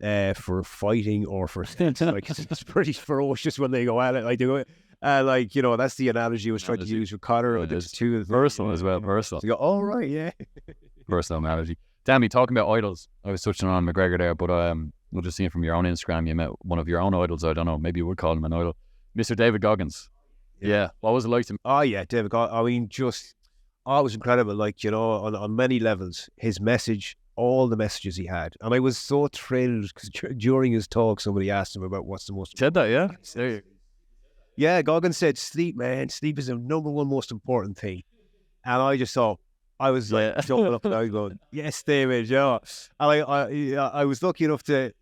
for fighting or for like it's pretty ferocious when they go at it. Like they go, like, you know, that's the analogy I was trying to use with Conor. It's personal as well, personal. So you go, oh right, yeah, personal analogy. Danny, talking about idols, I was touching on McGregor there, but we'll just seeing from your own Instagram, you met one of your own idols. I don't know, maybe you would call him an idol. Mr. David Goggins. Yeah. What was it like to... Oh, yeah, David Goggins. I mean, just... Oh, it was incredible. Like, you know, on many levels. His message, all the messages he had. And I was so thrilled because during his talk, somebody asked him about what's the most... Said that, yeah? There you... Yeah, Goggins said, sleep, man. Sleep is the number one most important thing. And I just thought... I was like jumping up and down going, yes, David, yeah. And I was lucky enough to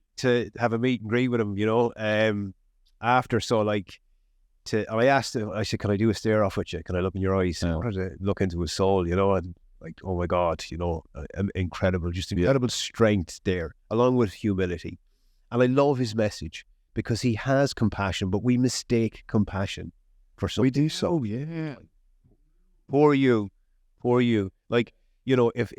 have a meet and greet with him, you know, after. So like, I asked him, I said, can I do a stare off with you? Can I look in your eyes? I wanted to look into his soul, you know, and like, oh my God, you know, incredible, just incredible strength there, along with humility. And I love his message because he has compassion, but we mistake compassion for something. We do so, yeah. Poor you. Like, you know, if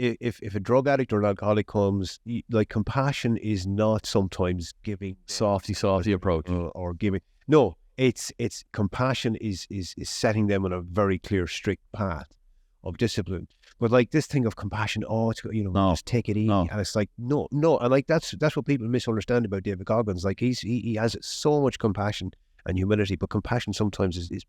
a drug addict or an alcoholic comes, like, compassion is not sometimes giving softy approach or giving. No, it's compassion is setting them on a very clear, strict path of discipline. But like this thing of compassion, it's, you know, just take it easy, and it's like no, and like that's what people misunderstand about David Goggins. Like he has so much compassion and humility, but compassion sometimes is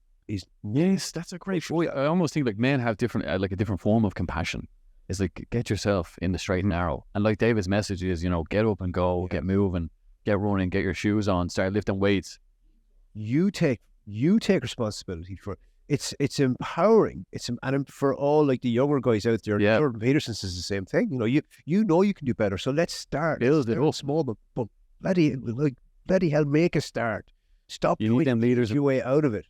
yes, that's a great point. I almost think like men have different like a different form of compassion. It's like, get yourself in the straight and narrow. And like David's message is, you know, get up and go, get moving, get running, get your shoes on, start lifting weights. You take responsibility for it. It's empowering. And for all like the younger guys out there, Jordan Peterson says the same thing. You know, you know you can do better. So let's start. Build it up. Small, but bloody hell, make a start. Stop you need them leaders your way out of it.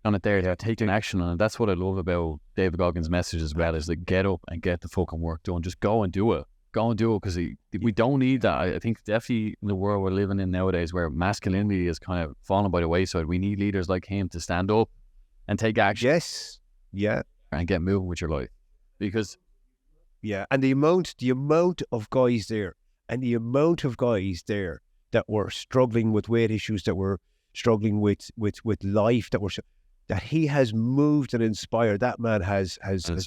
on it there, taking action on it. That's what I love about David Goggins' message as well, is like, get up and get the fucking work done. Just go and do it. Go and do it, because we don't need that. I think definitely in the world we're living in nowadays, where masculinity is kind of fallen by the wayside, we need leaders like him to stand up and take action. Yes. Yeah. And get moving with your life. Because and the amount of guys there, that were struggling with weight issues, that were struggling with life, that he has moved and inspired. That man has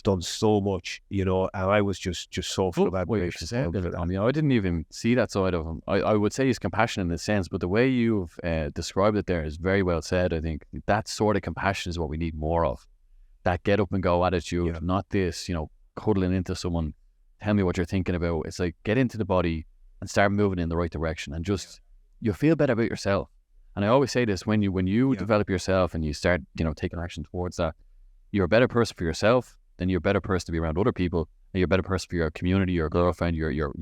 done so much, and I was just so full of admiration. I mean, I didn't even see that side of him. I would say he's compassionate in a sense, but the way you've described it there is very well said. I think that sort of compassion is what we need more of. That get up and go attitude, not this, cuddling into someone, tell me what you're thinking about. It's like, get into the body and start moving in the right direction, and just, you'll feel better about yourself. And I always say this, when you develop yourself and you start, taking action towards that, you're a better person for yourself, then you're a better person to be around other people, and you're a better person for your community, your girlfriend, your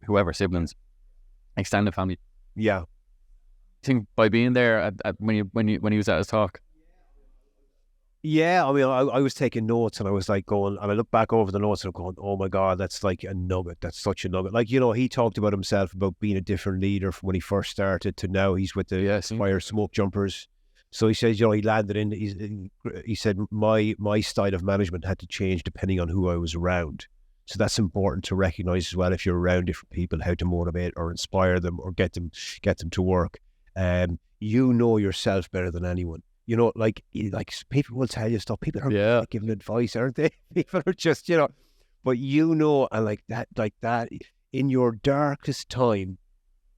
whoever, siblings, extended family. Yeah. I think by being there when he was at his talk. Yeah, I mean, I was taking notes, and I was like going, and I look back over the notes and I'm going, oh my God, that's like a nugget. That's such a nugget. Like, he talked about himself, about being a different leader from when he first started to now he's with the Fire Smoke Jumpers. So he says, he landed he said, my style of management had to change depending on who I was around. So that's important to recognize as well, if you're around different people, how to motivate or inspire them or get them to work. You know yourself better than anyone. Like people will tell you stuff. People are giving advice, aren't they? People are just, but and like that, in your darkest time,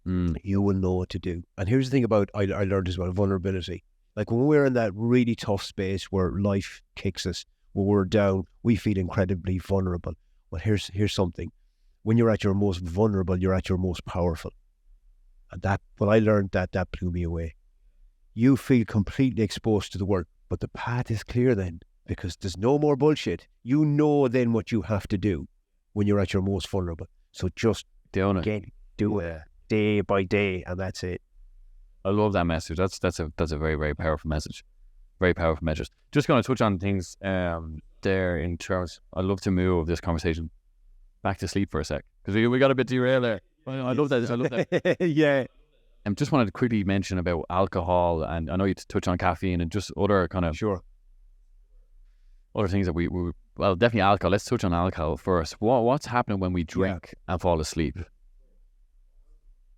you will know what to do. And here's the thing about, I learned as well, vulnerability. Like when we're in that really tough space where life kicks us, when we're down, we feel incredibly vulnerable. Well, here's something. When you're at your most vulnerable, you're at your most powerful. And when I learned that blew me away. You feel completely exposed to the world, but the path is clear then, because there's no more bullshit. You know then what you have to do when you're at your most vulnerable. So just do it day by day, and that's it. I love that message. That's a very, very powerful message. Very powerful message. Just going to touch on things there in terms. I'd love to move this conversation back to sleep for a sec, because we got a bit derailed there. I love that. Yeah. I just wanted to quickly mention about alcohol, and I know you touch on caffeine and just other kind of other things that we definitely alcohol. Let's touch on alcohol first. What's happening when we drink and fall asleep?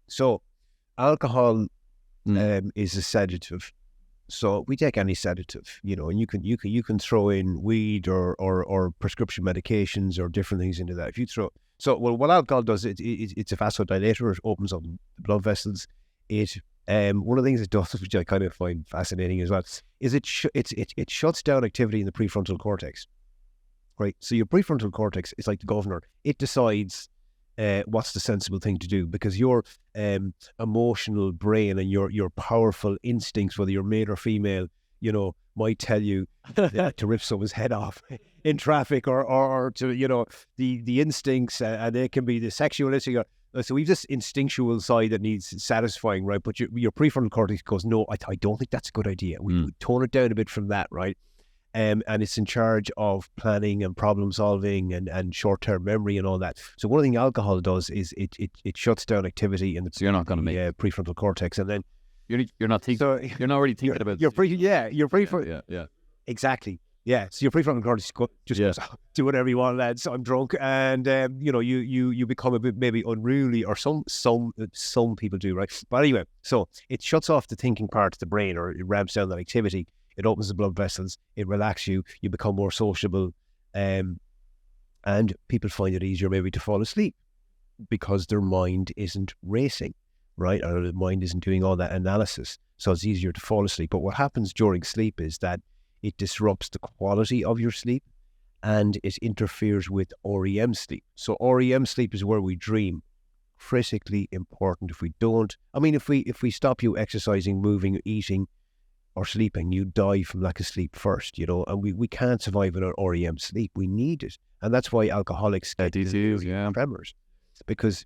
So, alcohol is a sedative. So we take any sedative, and you can throw in weed or prescription medications or different things into that. If you throw what alcohol does, it's a vasodilator. It opens up the blood vessels. One of the things it does, which I kind of find fascinating as well, is it shuts down activity in the prefrontal cortex. Right, so your prefrontal cortex is like the governor. It decides what's the sensible thing to do, because your emotional brain and your powerful instincts, whether you're male or female, might tell you to rip someone's head off in traffic, or to the instincts, and it can be the sexualistic. So we've this instinctual side that needs satisfying, right? But your prefrontal cortex goes, no, I don't think that's a good idea. We tone it down a bit from that, right? And it's in charge of planning and problem solving and short-term memory and all that. So one thing alcohol does is it shuts down activity in the you're not going to make prefrontal cortex, and then you're not thinking. So you're not really thinking about your prefrontal. Yeah. Exactly. Yeah, so your prefrontal cortex just goes, do whatever you want, lads. I'm drunk, and you become a bit maybe unruly, or some people do, right? But anyway, so it shuts off the thinking part of the brain, or it ramps down that activity. It opens the blood vessels. It relaxes you. You become more sociable, and people find it easier maybe to fall asleep because their mind isn't racing, right? Or the mind isn't doing all that analysis, so it's easier to fall asleep. But what happens during sleep is that it disrupts the quality of your sleep, and it interferes with REM sleep. So REM sleep is where we dream. Critically important. If we stop you exercising, moving, eating, or sleeping, you die from lack of sleep first, and we can't survive without REM sleep. We need it. And that's why alcoholics get tremors, because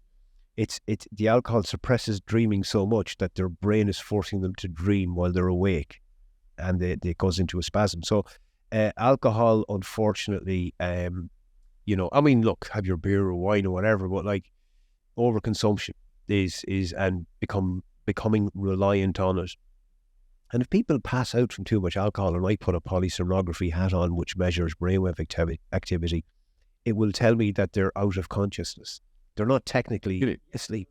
the alcohol suppresses dreaming so much that their brain is forcing them to dream while they're awake. and it goes into a spasm. So alcohol, unfortunately, you know, I mean, look, have your beer or wine or whatever, but like overconsumption is and becoming reliant on it. And if people pass out from too much alcohol, and I put a polysomnography hat on which measures brainwave activity, it will tell me that they're out of consciousness. They're not technically asleep.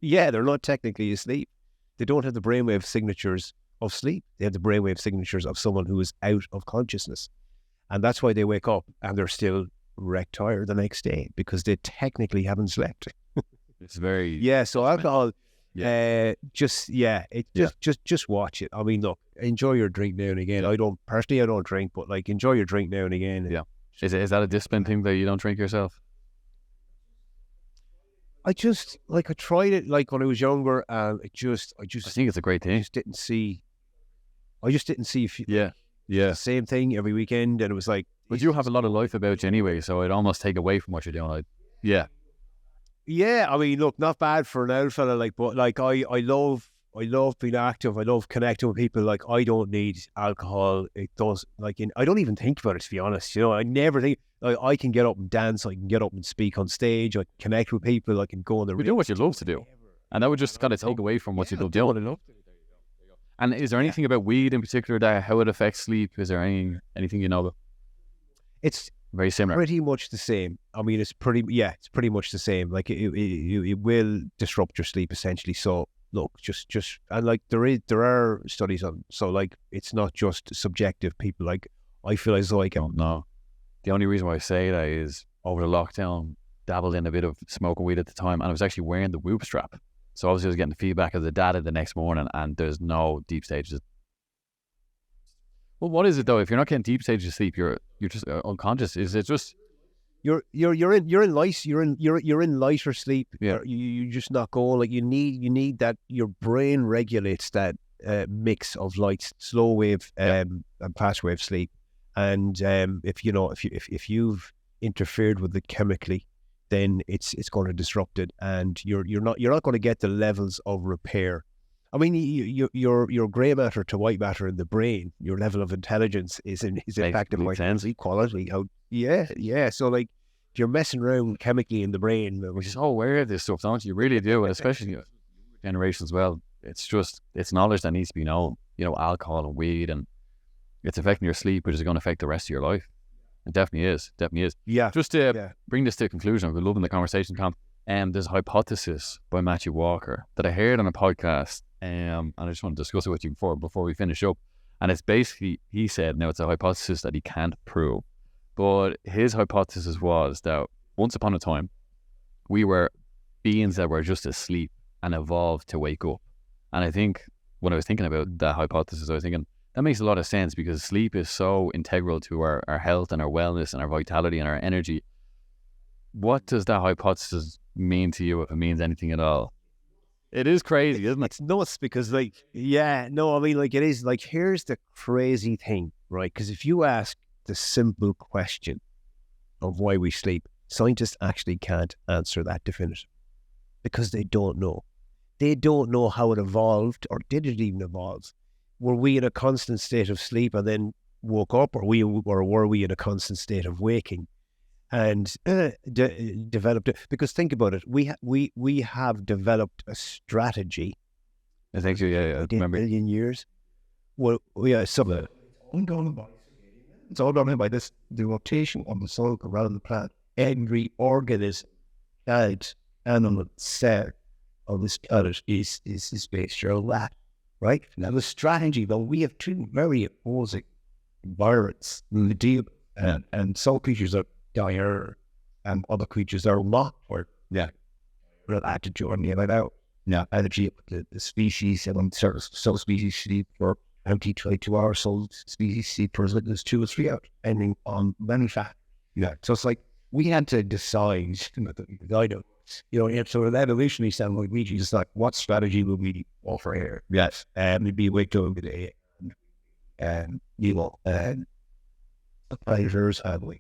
Yeah, they're not technically asleep. They don't have the brainwave signatures of sleep. They have the brainwave signatures of someone who is out of consciousness. And that's why they wake up and they're still wrecked tired the next day, because they technically haven't slept. It's very... Yeah, so alcohol... just watch it. I mean, look, enjoy your drink now and again. I don't drink, but like enjoy your drink now and again. Yeah. Is that a discipline thing that you don't drink yourself? I tried it like when I was younger, and I think it's a great thing. I just didn't see if you, the same thing every weekend, and it was like, but you have a lot of life about you anyway, so it almost take away from what you're doing. Yeah, I mean, look, not bad for an old fella, like, but like I love being active. I love connecting with people. Like, I don't need alcohol. It does, like, I don't even think about it, to be honest. You know, I never think, like, I can get up and dance. I can get up and speak on stage. I can connect with people. I can go on the... You do what you love to do. And that would just kind of take away from what you love doing. And is there anything about weed in particular that how it affects sleep? Is there anything you know about? It's very similar. Pretty much the same. I mean, it's pretty much the same. Like it will disrupt your sleep essentially. So look, just and like there are studies on. So like it's not just subjective. People, like, I feel as though I can... No. The only reason why I say that is over the lockdown, dabbled in a bit of smoking weed at the time, and I was actually wearing the Whoop strap. So obviously I was getting the feedback of the data the next morning, and there's no deep stages. Well, what is it though? If you're not getting deep stages of sleep, you're just unconscious. Is it just you're in lighter sleep? Yeah. You're just not going. Like, you need that. Your brain regulates that mix of light, slow wave and fast wave sleep. And if you've interfered with it chemically, then it's going to disrupt it, and you're not going to get the levels of repair. I mean, your grey matter to white matter in the brain, your level of intelligence is impacted by equality. So like, if you're messing around chemically in the brain, we're so aware of this stuff, don't you? You really do, and especially generation as well. It's knowledge that needs to be known. You know, alcohol and weed, and it's affecting your sleep, which is going to affect the rest of your life. It definitely is. Yeah. Just to bring this to a conclusion, I've been loving the conversation, Tom. There's a hypothesis by Matthew Walker that I heard on a podcast, and I just want to discuss it with you before we finish up. And it's basically, he said, now it's a hypothesis that he can't prove, but his hypothesis was that once upon a time, we were beings that were just asleep and evolved to wake up. And I think when I was thinking about that hypothesis, I was thinking, that makes a lot of sense, because sleep is so integral to our health and our wellness and our vitality and our energy. What does that hypothesis mean to you, if it means anything at all? It is crazy, isn't it? It's nuts, because it is. Like, here's the crazy thing, right? Because if you ask the simple question of why we sleep, scientists actually can't answer that definitively, because they don't know. They don't know how it evolved, or did it even evolve? Were we in a constant state of sleep and then woke up, or were we in a constant state of waking and developed it? Because think about it, we have developed a strategy. I think so. Yeah. I remember. 1 million years. Well, yeah, some ongoing by. It's all done by the rotation on the soil around the plant. Every organism, plant, animal, cell of this planet is based on that. Right? Now, the strategy, though, we have two very opposing environments in the deal, and some creatures are dire, and other creatures are not, or related to join like out. Now, energy, the species, and some species sleep for 22 hours, some species sleep for as little as 2 or 3 hours, depending on many factors. Yeah. So it's like, we had to decide, so that evolutionary standpoint, we just like, what strategy will we offer here? Yes. And we'd be wake up today, and predators, and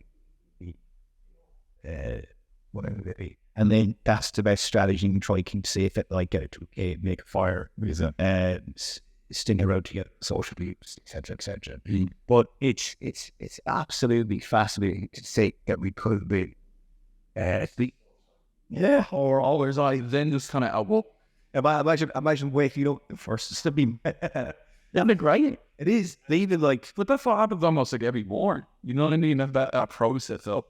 whatever they be. And then that's the best strategy. You try to keep safe at, like, get it to make a fire. And sticking around to get social views, etc., etc. But it's absolutely fascinating to say that we could be, or always I then just kind of well, imagine waking up the first to be. that'd be great. It is even like, But that's what happens almost like every morning. You know what I mean? That process of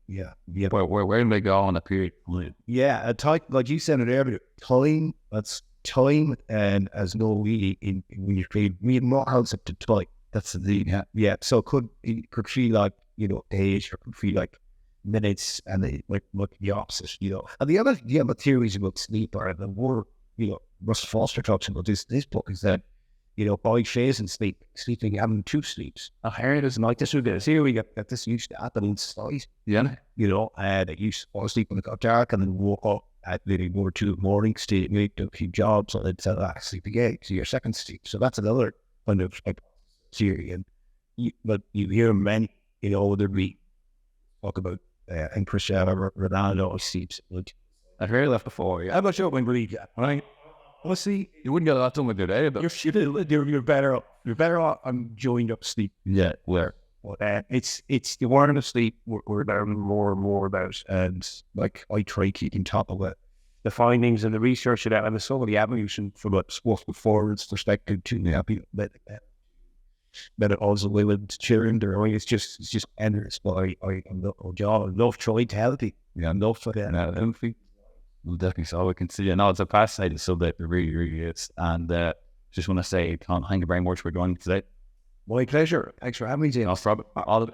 yeah. where do they go on a period? Yeah, time, like you said it earlier, time, that's time, and as no we in when you create, we have more concept of time. That's the yeah. So it could feel like, you know, days, or could feel like minutes, and they like the opposite, you know. And the other theories about sleep are the more, you know, Russ Foster talks about this book is that, you know, by phasing sleeping, having 2 sleeps. I heard it's like this with this theory that this used to happen in society. Yeah. You know, that you used to fall asleep when it got dark and then woke up at maybe 1 or 2 in the morning, stay late, do a few jobs, and then sleep again. So your second sleep. So that's another kind of like theory. And but you hear many, you know, whether we talk about and Cristiano Ronaldo sleeps. I've heard that before. Yeah. I'm not sure when we believe that, right? Well, see, You wouldn't get a lot done with your day, but you're better off enjoying up sleep. yeah, where But it's the awareness of sleep we're learning more and more about, and like I try keeping top of it, the findings and the research of that, and there's so many avenues from a sports performance perspective to menopause and women to children. It's just endless. But I love trying to help people. yeah, Love for that. Well, definitely so. We can see it. No, it's a fascinating subject. It really, really is. And just want to say, Tom, thank you very much for joining today. My pleasure. Thanks for having me, James. No problem. All the